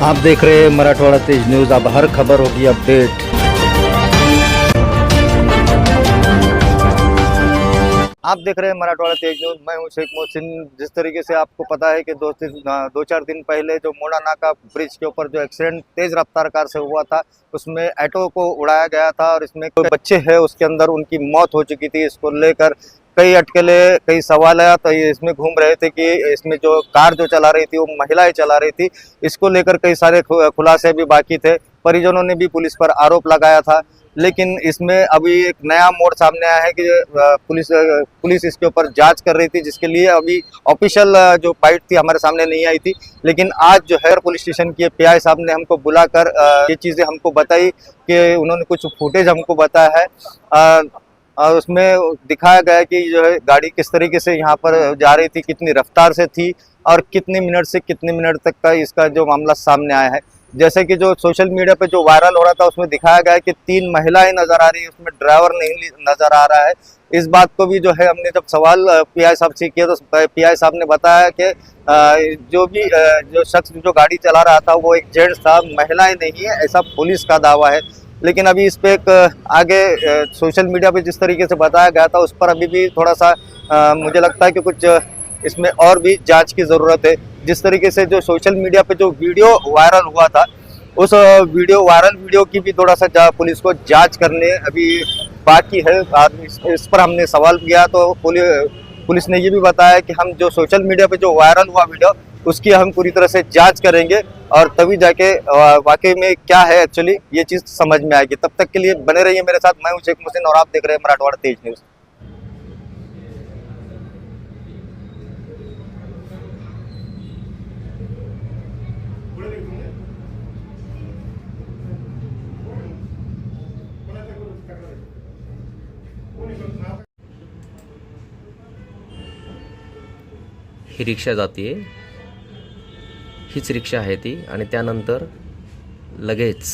आप देख रहे हैं मराठवाड़ा तेज न्यूज़। अब हर खबर होगी अपडेट। आप देख रहे हैं मराठवाड़ा तेज न्यूज़। मैं हूं शेख मोहसिन। जिस तरीके से आपको पता है कि दो चार दिन पहले जो मोड़ा नाका ब्रिज के ऊपर जो एक्सीडेंट तेज रफ्तार कार से हुआ था, उसमें ऑटो को उड़ाया गया था और इसमें कोई बच्चे हैं उसके अंदर उनकी मौत हो चुकी थी। इसको लेकर कई अटकले, कई सवाल तो इसमें घूम रहे थे कि इसमें जो कार जो चला रही थी वो महिलाएं चला रही थी। इसको लेकर कई सारे खुलासे भी बाकी थे। परिजनों ने भी पुलिस पर आरोप लगाया था, लेकिन इसमें अभी एक नया मोड़ सामने आया है कि पुलिस इसके ऊपर जांच कर रही थी, जिसके लिए अभी ऑफिशियल जो फाइट थी हमारे सामने नहीं आई थी। लेकिन आज जो है पुलिस स्टेशन के पीआई साहब ने हमको बुलाकर ये चीज़ें हमको बताई कि उन्होंने कुछ फुटेज हमको बताया है और उसमें दिखाया गया कि जो है गाड़ी किस तरीके से यहाँ पर जा रही थी, कितनी रफ्तार से थी और कितने मिनट से कितने मिनट तक का इसका जो मामला सामने आया है। जैसे कि जो सोशल मीडिया पे जो वायरल हो रहा था उसमें दिखाया गया है कि 3 महिलाएं नजर आ रही है, उसमें ड्राइवर नहीं नजर आ रहा है। इस बात को भी जो है हमने जब सवाल पीआई साहब से किया तो पीआई साहब ने बताया कि जो शख्स जो गाड़ी चला रहा था वो एक जेंट्स था, महिलाएं नहीं है, ऐसा पुलिस का दावा है। लेकिन अभी इस पे एक आगे सोशल मीडिया पे जिस तरीके से बताया गया था उस पर अभी भी थोड़ा सा मुझे लगता है कि कुछ इसमें और भी जांच की ज़रूरत है। जिस तरीके से जो सोशल मीडिया पे जो वीडियो वायरल हुआ था, उस वायरल वीडियो की भी थोड़ा सा पुलिस को जांच करने अभी बाकी है। और इस पर हमने सवाल किया तो पुलिस ने ये भी बताया कि हम जो सोशल मीडिया पे जो वायरल हुआ वीडियो उसकी हम पूरी तरह से जांच करेंगे और तभी जाके वाकई में क्या है एक्चुअली ये चीज़ समझ में आएगी। तब तक के लिए बने रहिए मेरे साथ। मैं हूं शेख मोहसिन और आप देख रहे हैं मराठवाड़ा तेज न्यूज़। ही रिक्षा जाते, हीच रिक्षा आहे ती, आणि त्यानंतर लगेच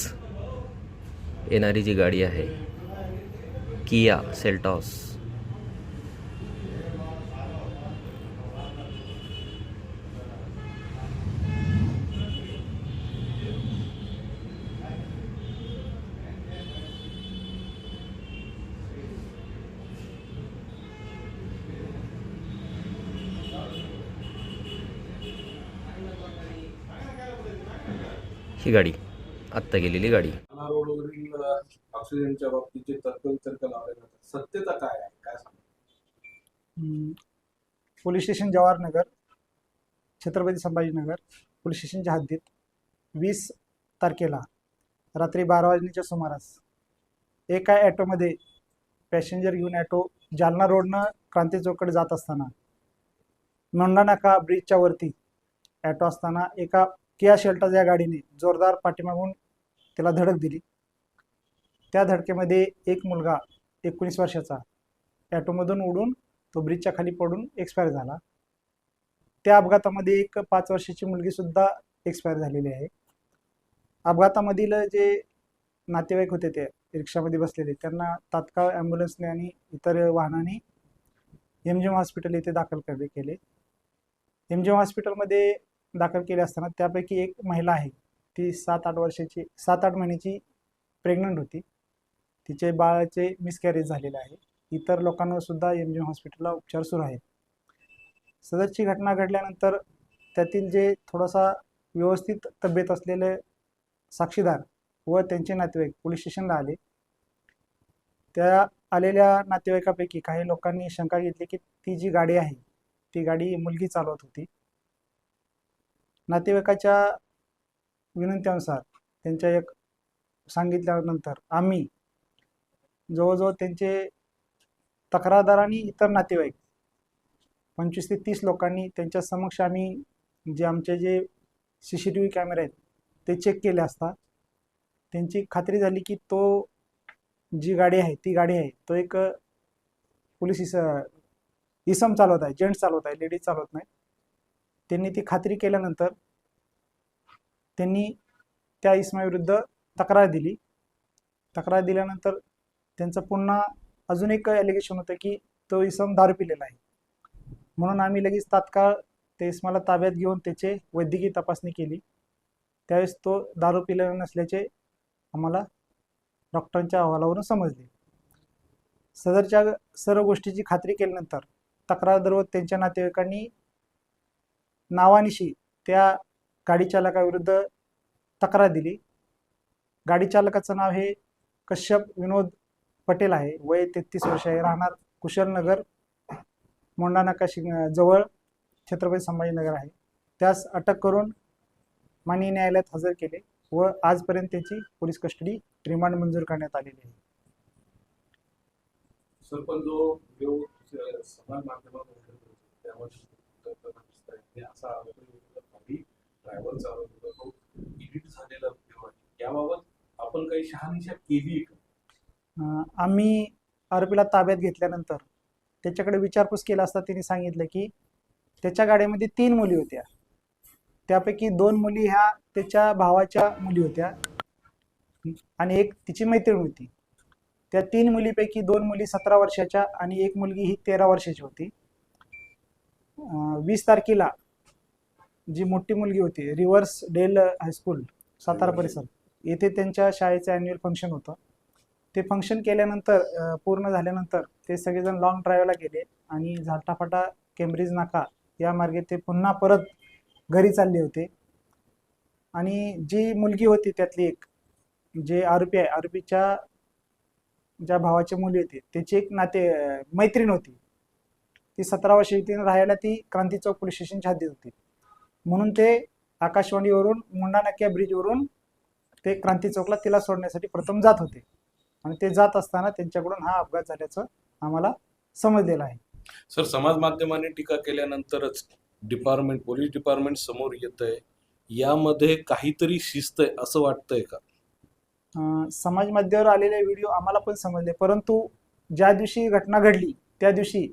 येणारी जी गाडी आहे किया सेल्टॉस, ही गाडी आत्ता गेलेली गाडी. रोडवरील ऑक्सिजनच्या बाबतीत जे तर्क लावले जातात, सत्यता काय आहे, काय सांगा? Police station Jawahar Nagar, Chhatrapati Sambhajinagar police स्टेशनच्या हद्दीत 20 तारखेला रात्री 12 वाजण्याच्या सुमारास एका ॲटोमध्ये पॅसेंजर घेऊन ॲटो जालना रोडनं क्रांती चौककडे जात असताना मोंडा नाका ब्रिजच्या वरती ॲटो असताना एका किया शेल्टॉस या गाडीने जोरदार पाठीमागून त्याला धडक दिली. त्या धडकेमध्ये एक मुलगा 19 वर्षाचा ॲटोमधून उडून तो ब्रिजच्या खाली पडून एक्सपायर झाला. त्या अपघातामध्ये एक 5 वर्षाची मुलगी सुद्धा एक्सपायर झालेली आहे. अपघातामधील जे नातेवाईक होते ते रिक्षामध्ये बसलेले त्यांना तात्काळ ॲम्ब्युलन्सने आणि इतर वाहनाने एमजीएम हॉस्पिटल येथे दाखल केले. एमजीएम हॉस्पिटलमध्ये दाखल केले असताना त्यापैकी एक महिला आहे, ती 7-8 महिन्याची प्रेग्नंट होती. तिचे बाळाचे मिसकॅरेज झालेले आहे. इतर लोकांवर सुद्धा एमजीएम हॉस्पिटलला उपचार सुरू आहेत. सदरची घटना घडल्यानंतर त्यातील जे थोडासा व्यवस्थित तब्येत असलेले साक्षीदार व त्यांचे नातेवाईक पोलीस स्टेशनला आले. त्या आलेल्या नातेवाईकापैकी काही लोकांनी शंका घेतली की ती जी गाडी आहे ती गाडी मुलगी चालवत होती. नातेवाईकाच्या विनंतीनुसार त्यांच्या एक सांगितल्यानंतर आम्ही जवळजवळ त्यांचे तक्रारदार आणि इतर नातेवाईक 25 ते 30 लोकांनी त्यांच्या समक्ष आम्ही जे आमचे जे CCTV कॅमेरे आहेत ते चेक केले असता त्यांची खात्री झाली की तो जी गाडी आहे ती गाडी आहे तो एक पोलीस इसम चालवत आहे, जेंट्स चालवत आहे, लेडीज चालवत नाही. त्यांनी ती खात्री केल्यानंतर त्यांनी त्या इसमाविरुद्ध तक्रार दिली. तक्रार दिल्यानंतर त्यांचं पुन्हा अजून एक ॲलिगेशन होतं की तो इसम दारू पिलेला आहे. म्हणून आम्ही लगेच तात्काळ ते इसमाला ताब्यात घेऊन त्याचे वैद्यकीय तपासणी केली. त्यावेळेस तो दारू पिलेला नसल्याचे आम्हाला डॉक्टरांच्या अहवालावरून समजले. सदरच्या सर्व गोष्टीची खात्री केल्यानंतर तक्रारदार व त्यांच्या नातेवाईकांनी नावानिशी त्या गाडी चालकाविरुद्ध तक्रार दिली. गाडी चालकाचं नाव हे कश्यप विनोद पटेल आहे. वय 33 वर्ष आहे. राहणार कुशलनगर, मोंडा नाका जवळ छत्रपती संभाजीनगर आहे. त्यास अटक करून माननीय न्यायालयात हजर केले व आजपर्यंत त्याची पोलीस कस्टडी रिमांड मंजूर करण्यात आलेली आहे. सर, पण जो व्हिडिओ समाज माध्यमात त्यामध्ये असा ड्रायव्हर चालवत होता, तो एडिट झालेला व्हिडिओ आहे. याबाबत आपण काही शहानिशा केली का? आम्ही आरोपीला ताब्यात घेतल्यानंतर त्याच्याकडे विचारपूस केला असता त्यांनी सांगितलं की त्याच्या गाडीमध्ये 3 मुली होत्या. त्यापैकी 2 मुली ह्या त्याच्या भावाच्या मुली होत्या आणि एक तिची मैत्रीण होती. त्या 3 मुलीपैकी 2 मुली 17 वर्षाच्या आणि एक मुलगी ही 13 वर्षाची होती. 20 तारखेला जी मोठी मुलगी होती, रिव्हर्स डेल हायस्कूल सातारा परिसर येथे त्यांच्या शाळेचं ॲन्युअल फंक्शन होतं. ते फंक्शन केल्यानंतर पूर्ण झाल्यानंतर ते सगळेजण लॉंग ड्राईव्हला गेले आणि झाटाफाटा केम्ब्रिज नाका या मार्गे ते पुन्हा परत घरी चालले होते. आणि जी मुलगी होती त्यातली एक, जे आरोपी आहे, आरोपीच्या ज्या भावाची मुली होती त्याची एक मैत्रीण होती. ती 17 वर्षाची राहायला ती क्रांती चौक पोलीस स्टेशनच्या हद्दीत होती. म्हणून ते आकाशवाणीवरून मुंडा नाक्या ब्रिजवरून ते क्रांती चौकला तिला सोडण्यासाठी प्रथम जात होते आणि ते जात असताना त्यांच्याकडून हा अपघात झाल्याचं आम्हाला समजलेलं आहे. सर, समाज माध्यमांनी टीका केल्यानंतरच पोलीस डिपार्टमेंट समोर येत आहे. यामध्ये काहीतरी शिस्त आहे असं वाटतंय का? समाज माध्यमावर आलेले व्हिडिओ आम्हाला पण समजले, परंतु ज्या दिवशी घटना घडली त्या दिवशी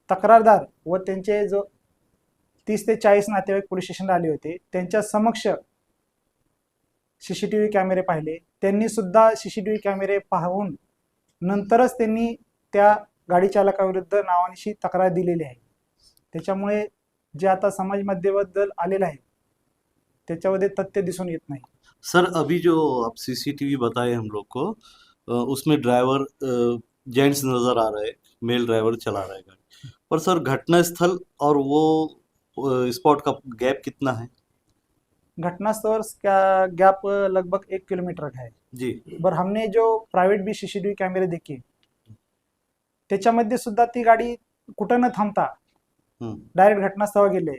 तक्रारदार व त्यांचे जो 30 ते 40 नातेवाईक पोलीस स्टेशनला आले होते, त्यांच्या समक्ष CCTV कॅमेरे पाहिले. त्यांनी सुद्धा CCTV कॅमेरे पाहून नंतरच त्यांनी त्या गाडी चालकाविरुद्ध नावानिशी तक्रार दिलेली आहे. त्याच्यामुळे जे आता समाज माध्यमाबद्दल आलेलं आहे त्याच्यामध्ये तथ्य दिसून येत नाही. सर, अभी जो आप सीसीटीवी बताए हम लोग को, उसमें ड्राइवर जेंट्स नज़र आ रहा है, मेल ड्राइवर चला रहा है गाड़ी। पर सर, घटनास्थल और वो स्पॉट का गैप कितना है? घटनास्थल का गैप लगभग 1 किलोमीटर का है जी। पर हमने जो प्राइवेट भी CCTV कॅमेरे देखे त्याच्यामध्ये सुद्धा ती गाडी कुठं न थांबता डायरेक्ट घटनास्थळावर गेले.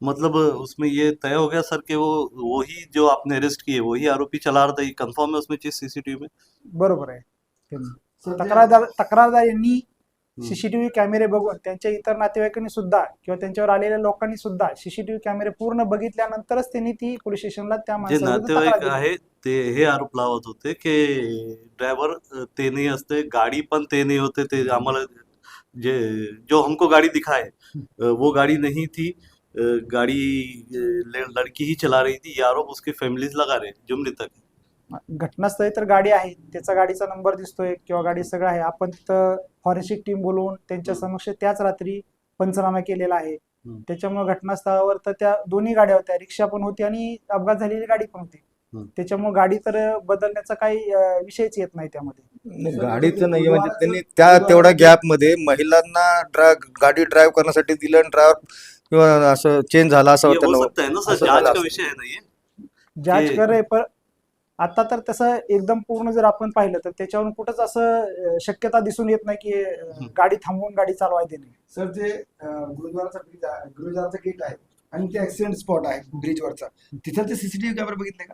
मतलब उसमें ये तय हो गया सर कि वही जो आपने अरेस्ट किए वही आरोपी चला रहा था, ये कंफर्म है उसमें चीज सीसीटीवी में? बरोबर आहे. तक्रारदार यांनी CCTV कॅमेरे बघून त्यांच्या इतर नातेवाईकांनी सुद्धा किंवा त्यांच्यावर आलेल्या लोकांनी सुद्धा CCTV कॅमेरे पूर्ण बघितल्यानंतरच त्यांनी ती पोलीस स्टेशनला त्या जे माणसाविरुद्ध नातेवाईक तक्रार दिली. आहे ते हे आरोप लावत होते की ड्रायव्हर ते नहीं असते, गाड़ी पण ते नहीं होते थे, आम्हाला जो हमको गाड़ी दिखाए वो गाड़ी नहीं थी, गाड़ी लड़की ही चला रही थी, ये आरोप उसके फैमिलीज लगा रहे जो मृतक है. घटनास्थळी तर गाडी आहे, त्याचा गाडीचा नंबर दिसतोय किंवा गाडी सगळं आहे. आपण तिथं फॉरेन्सिक टीम बोलवून त्यांच्या समक्ष त्याच रात्री पंचनामा केलेला आहे. त्याच्यामुळे घटनास्थळावर तर त्या दोन्ही गाड्या होत्या, रिक्षा पण होती आणि अपघात झालेली गाडी पण होती. त्याच्यामुळे गाडी तर बदलण्याचा काही विषयच येत नाही त्यामध्ये. गाडीचं नाही म्हणजे त्यांनी त्या तेवढ्या गॅप मध्ये महिलांना गाडी ड्राईव्ह करण्यासाठी दिलं आणि ड्रायव्हर किंवा असं चेंज झाला असं ये हो होतं. सकता है ना सर, जांच का विषय है ना ये. जांच कर रहे पर आता तर तसं एकदम पूर्ण जर आपण पाहिलं तर त्याच्यावरून कुठंच असं शक्यता दिसून येत नाही की गाडी थांबवून गाडी चालवाय देणे. सर, जे गुरुद्वाराचा गेट आहे आणि ते ऍक्सिडेंट स्पॉट आहे ब्रिजवरचा, तिथं ते CCTV कॅमेरे बघितले का?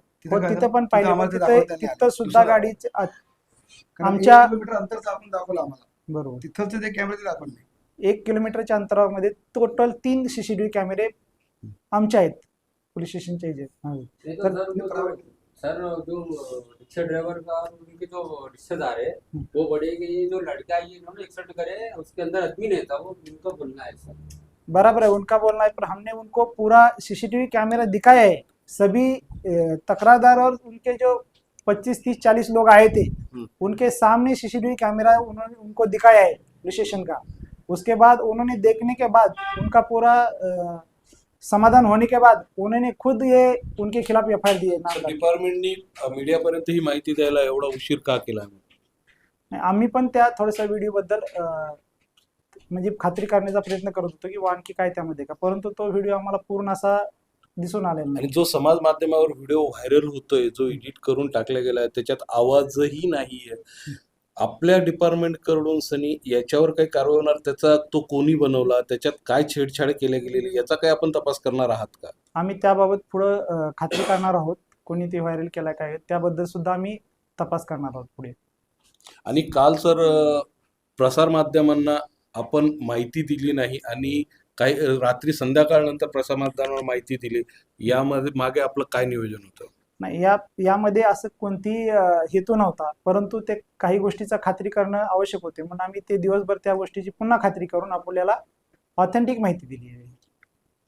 तिथं पण पाहिलं, आम्हाला ते तिथं दाखवता नाही तिथं आलं. सुद्धा दुसरं गाडीचे आमच्या आमच्या 1 किलोमीटर अंतरचा आपण दाखवलं आम्हाला, बरोबर तिथलचे ते कॅमेरे दाखवले. 1 किलोमीटरच्या अंतरामध्ये टोटल 3 CCTV कॅमेरे आमच्या आहेत पोलीस स्टेशनच्या इथे. सर, जो रिक्शा ड्राइवर का उनके जो रिक्शेदार है वो बड़े कि ये जो लड़का है इन्होंने एक्सीडेंट करे, उसके अंदर आदमी नहीं था, वो उनका बोलना है सर. बराबर है, उनका बोलना है, पर हमने उनको पूरा CCTV कैमरा दिखाया है. सभी तकरारदार और उनके जो 25, 30, 40 लोग आए थे उनके सामने CCTV कैमरा उन्होंने उनको दिखाया है पुलिस स्टेशन का. उसके बाद उन्होंने देखने के बाद उनका पूरा समाधान होने के बाद उन्होंने खुद ये उनके खिलाफ एफआईआर दी है नामदार। डिपार्टमेंटनी मीडियापर्यंत ही माहिती द्यायला एवढा उशीर का केला? नाही, आम्ही पण त्या थोड्याशा व्हिडिओ बद्दल म्हणजे खात्री करण्याचा प्रयत्न करत होतो की वा आणखी काय त्यामध्ये का, परंतु तो व्हिडिओ आम्हाला पूर्ण असा दिसून आलेला नाही. आणि जो समाज माध्यमावर व्हिडिओ व्हायरल होतोय, जो एडिट करून टाकला गेलाय, त्याच्यात आवाजही नाहीये. आपल्या डिपार्टमेंट कडून सनी याच्यावर काही कारवाई होणार? त्याचा तो कोणी बनवला, त्याच्यात काय छेडछाड केल्या गेलेली, याचा काय आपण तपास करणार आहात का? आम्ही त्याबाबत पुढं खात्री करणार आहोत. कोणी ते व्हायरल केला काय त्याबद्दल सुद्धा आम्ही तपास करणार आहोत पुढे. आणि काल सर प्रसार माध्यमांना आपण माहिती दिली नाही आणि काही रात्री संध्याकाळनंतर प्रसार माध्यमांना माहिती दिली, यामध्ये मागे आपलं काय नियोजन होतं? नाही, यामध्ये असं कोणती हेतू नव्हता, परंतु ते काही गोष्टीचा खात्री करणं आवश्यक होते म्हणून आम्ही ते दिवसभर त्या गोष्टीची पुन्हा खात्री करून आपल्याला ऑथेंटिक माहिती दिली आहे.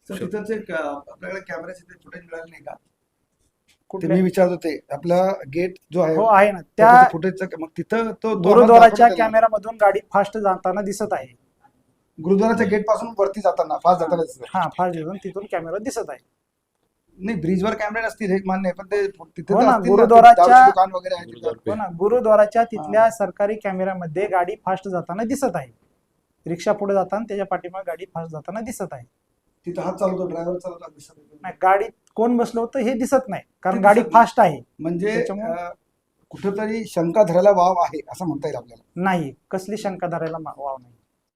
सर तिथंच एक आपल्याकडे कॅमेऱ्याचे ते फुटेज मिळाले नाही का? ते कुठल्या- मी विचारत होते, आपला गेट जो आहे हो आहे ना, त्या फुटेजचा, मग तिथं तो गुरुद्वाराच्या कॅमेरामधून गाडी फास्ट जाताना दिसत आहे. गुरुद्वाराच्या गेट पासून वरती जाताना फास्ट जाताना दिसत आहे. हा, फास्ट जाऊन तिथून कॅमेरा दिसत आहे. नाही, ब्रिजवर कॅमेरे नसतील हे मान्य आहे, पण ते तिथे हो तर ना, असतील ना, गुरुद्वाराच्या- दारूचे दुकान वगैरे आहे तिथं. हो ना, गुरुद्वाराच्या तिथल्या सरकारी कॅमेऱ्यामध्ये गाडी फास्ट जाताना दिसत आहे. रिक्षा पुढे जाताना त्याच्या पाठीमागे गाडी फास्ट जाताना दिसत आहे. तिथं हात चालवतो, ड्रायव्हर चालवतो दिसत आहे. नाही, गाडीत कोण बसलं होतं हे दिसत नाही, कारण ते गाडी दिसत नाही. फास्ट आहे. म्हणजे त्याच्यामुळे- कुठेतरी शंका धरायला वाव आहे असं म्हणता येईल आपल्याला. नाही, कसली शंका धरायला वाव नाही.